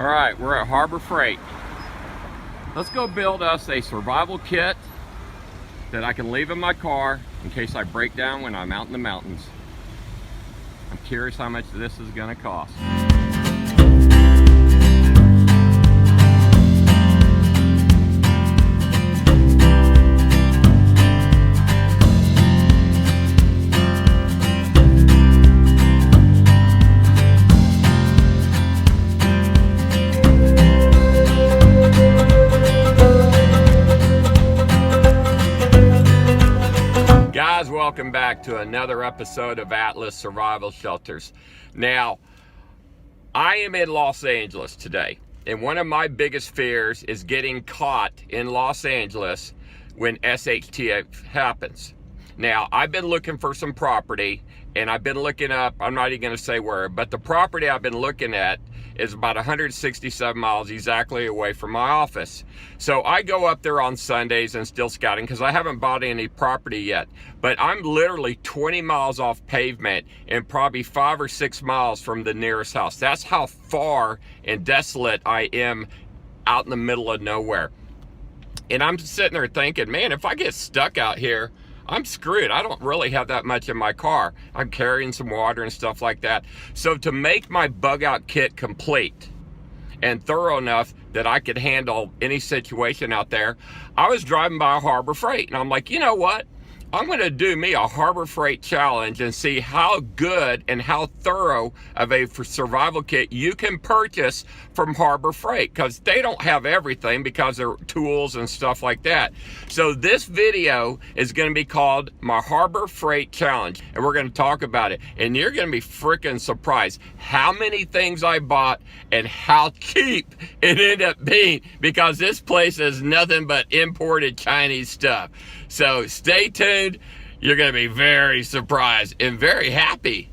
All right, we're at Harbor Freight. Let's go build us a survival kit that I can leave in my car in case I break down when I'm out in the mountains. I'm curious how much this is gonna cost. Welcome back to another episode of Atlas Survival Shelters. Now, I am in Los Angeles today, and one of my biggest fears is getting caught in Los Angeles when SHTF happens. Now, I've been looking for some property, and I've been looking up, I'm not even going to say where, but the property I've been looking at is about 167 miles exactly away from my office. So I go up there on Sundays and still scouting because I haven't bought any property yet. But I'm literally 20 miles off pavement and probably 5 or 6 miles from the nearest house. That's how far and desolate I am out in the middle of nowhere. And I'm sitting there thinking, man, if I get stuck out here, I'm screwed. I don't really have that much in my car. I'm carrying some water and stuff like that. So to make my bug out kit complete and thorough enough that I could handle any situation out there, I was driving by Harbor Freight and I'm like, you know what? I'm going to do me a Harbor Freight challenge and see how good and how thorough of a survival kit you can purchase from Harbor Freight, because they don't have everything because they're tools and stuff like that. So this video is going to be called my Harbor Freight challenge, and we're going to talk about it, and you're going to be freaking surprised how many things I bought and how cheap it ended up being, because this place is nothing but imported Chinese stuff. So stay tuned. You're going to be very surprised and very happy.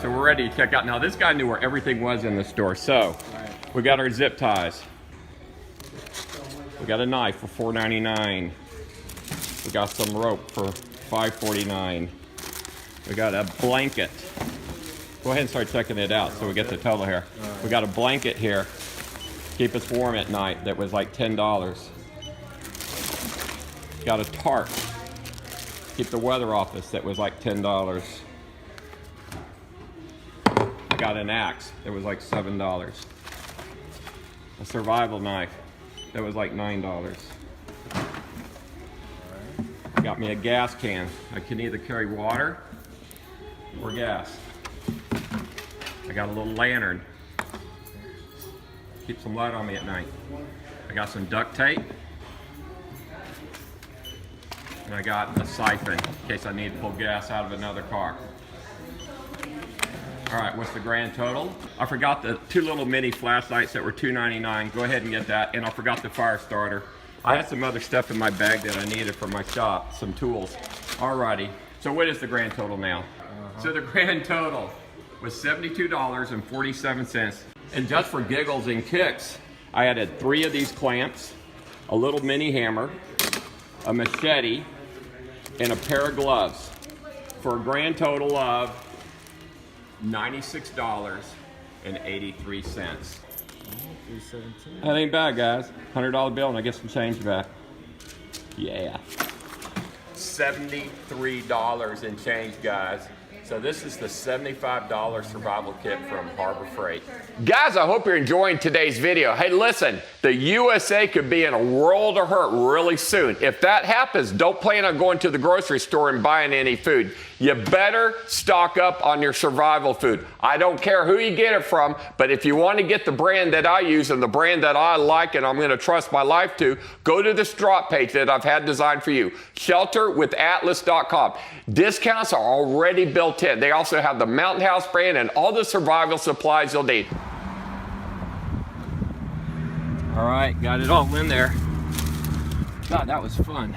So we're ready to check out. Now this guy knew where everything was in the store. So we got our zip ties. We got a knife for $4.99. We got some rope for $5.49. We got a blanket. Go ahead and start checking it out so we get the total here. We got a blanket here. Keep us warm at night. That was like $10. Got a tarp. Keep the weather off us. That was like $10. Got an axe that was like $7. A survival knife that was like $9. Got me a gas can. I can either carry water or gas. I got a little lantern. Keep some light on me at night. I got some duct tape. And I got a siphon in case I need to pull gas out of another car. All right, what's the grand total? I forgot the 2 little mini flashlights that were $2.99. Go ahead and get that. And I forgot the fire starter. I had some other stuff in my bag that I needed for my shop, some tools. Alrighty, so what is the grand total now? So the grand total was $72.47. And just for giggles and kicks, I added 3 of these clamps, a little mini hammer, a machete, and a pair of gloves for a grand total of $96.83. That ain't bad, guys. $100 bill and I get some change back. Yeah. $73 and change, guys. So this is the $75 survival kit from Harbor Freight. Guys, I hope you're enjoying today's video. Hey, listen, the USA could be in a world of hurt really soon. If that happens, don't plan on going to the grocery store and buying any food. You better stock up on your survival food. I don't care who you get it from, but if you want to get the brand that I use and the brand that I like and I'm going to trust my life to, go to this drop page that I've had designed for you, shelterwithatlas.com. Discounts are already built in. They also have the Mountain House brand and all the survival supplies you'll need. All right, got it all in there. God, that was fun.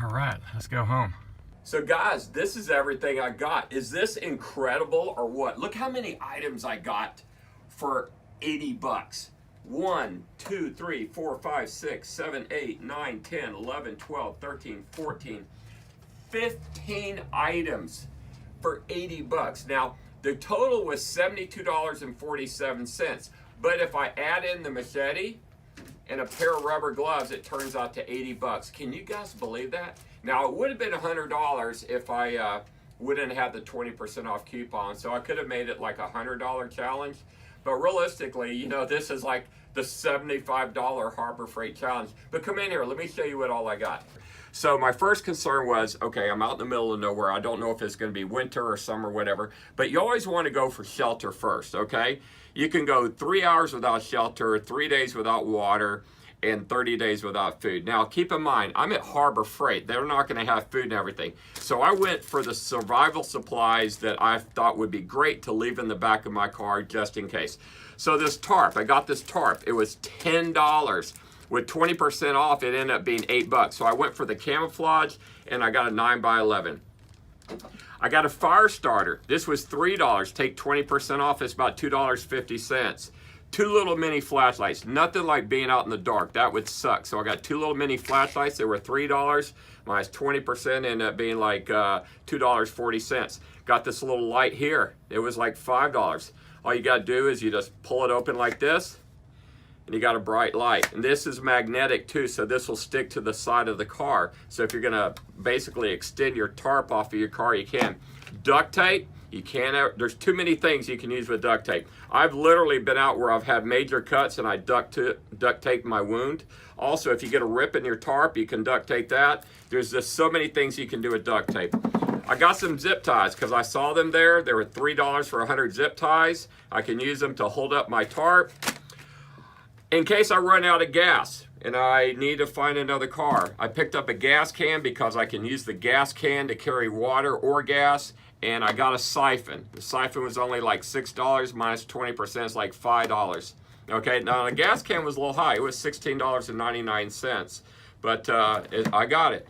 All right, let's go home. So guys, this is everything I got. Is this incredible or what? Look how many items I got for 80 bucks. 1, 2, 3, 4, 5, 6, 7, 8, 9, 10, 11, 12, 13, 14, 15 items for 80 bucks. Now, the total was $72.47. But if I add in the machete and a pair of rubber gloves, it turns out to 80 bucks. Can you guys believe that? Now, it would have been $100 if I wouldn't have the 20% off coupon. So I could have made it like a $100 challenge. But realistically, you know, this is like the $75 Harbor Freight challenge. But come in here, let me show you what all I got. So my first concern was, okay, I'm out in the middle of nowhere. I don't know if it's going to be winter or summer, whatever. But you always want to go for shelter first, okay? You can go 3 hours without shelter, 3 days without water, and 30 days without food. Now, keep in mind, I'm at Harbor Freight. They're not going to have food and everything. So I went for the survival supplies that I thought would be great to leave in the back of my car just in case. So this tarp, I got this tarp. It was $10. With 20% off, it ended up being $8. So I went for the Camouflage, and I got a 9x11. I got a fire starter. This was $3. Take 20% off, it's about $2.50. 2 little mini flashlights. Nothing like being out in the dark. That would suck. So I got 2 little mini flashlights. They were $3. Minus 20% ended up being like $2.40. Got this little light here. It was like $5. All you got to do is you just pull it open like this, and you got a bright light. And this is magnetic too, so this will stick to the side of the car. So if you're gonna basically extend your tarp off of your car, you can. Duct tape, you can't, there's too many things you can use with duct tape. I've literally been out where I've had major cuts and I duct tape my wound. Also, if you get a rip in your tarp, you can duct tape that. There's just so many things you can do with duct tape. I got some zip ties because I saw them there. They were $3 for 100 zip ties. I can use them to hold up my tarp. In case I run out of gas and I need to find another car, I picked up a gas can because I can use the gas can to carry water or gas, and I got a siphon. The siphon was only like $6, minus 20% is like $5. Okay, now the gas can was a little high. It was $16.99, but I got it.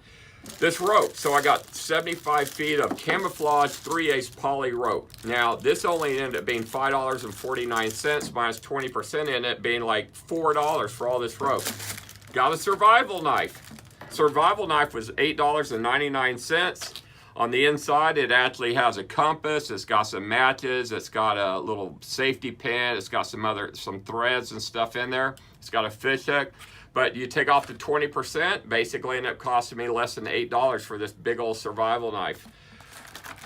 This rope, so I got 75 feet of Camouflage 3/8 poly rope. Now, this only ended up being $5.49, minus 20% in it being like $4 for all this rope. Got a survival knife. Survival knife was $8.99. On the inside, it actually has a compass. It's got some matches. It's got a little safety pin. It's got some threads and stuff in there. It's got a fish hook. But you take off the 20%, basically ended up costing me less than $8 for this big old survival knife.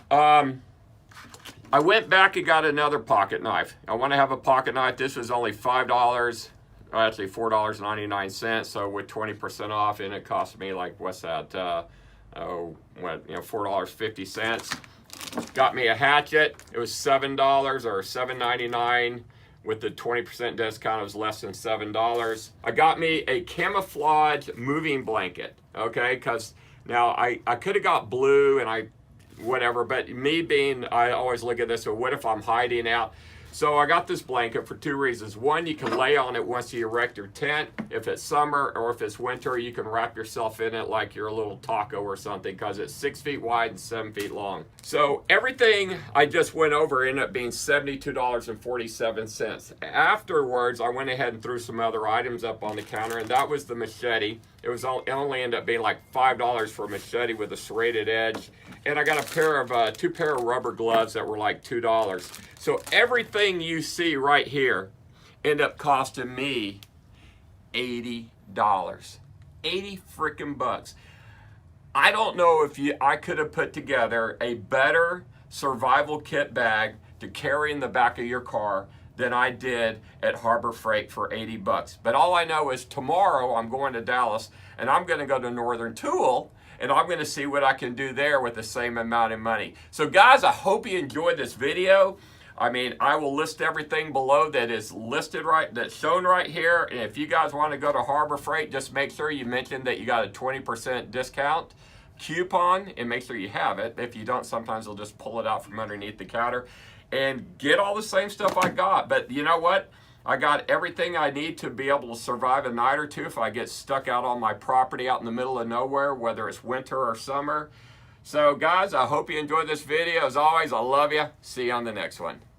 I went back and got another pocket knife. I want to have a pocket knife. This was only $5, actually $4.99. So with 20% off, and it cost me like, what's that? $4.50. Got me a hatchet. It was $7 or $7.99. With the 20% discount, it was less than $7. I got me a Camouflage moving blanket, okay? Because now I could have got blue and whatever, but me being, I always look at this, so what if I'm hiding out? So I got this blanket for 2 reasons. One, you can lay on it once you erect your tent. If it's summer or if it's winter, you can wrap yourself in it like you're a little taco or something, because it's 6 feet wide and 7 feet long. So everything I just went over ended up being $72.47. Afterwards, I went ahead and threw some other items up on the counter, and that was the machete. It only ended up being like $5 for a machete with a serrated edge. And I got a pair of 2 pair of rubber gloves that were like $2. So everything you see right here ended up costing me $80. 80 freaking bucks. I don't know if I could have put together a better survival kit bag to carry in the back of your car than I did at Harbor Freight for 80 bucks. But all I know is tomorrow I'm going to Dallas and I'm going to go to Northern Tool and I'm going to see what I can do there with the same amount of money. So guys, I hope you enjoyed this video. I mean, I will list everything below that is listed right, that's shown right here. And if you guys want to go to Harbor Freight, just make sure you mention that you got a 20% discount coupon and make sure you have it. If you don't, sometimes they'll just pull it out from underneath the counter and get all the same stuff I got. But you know what? I got everything I need to be able to survive a night or two if I get stuck out on my property out in the middle of nowhere, whether it's winter or summer. So guys, I hope you enjoyed this video. As always, I love you. See you on the next one.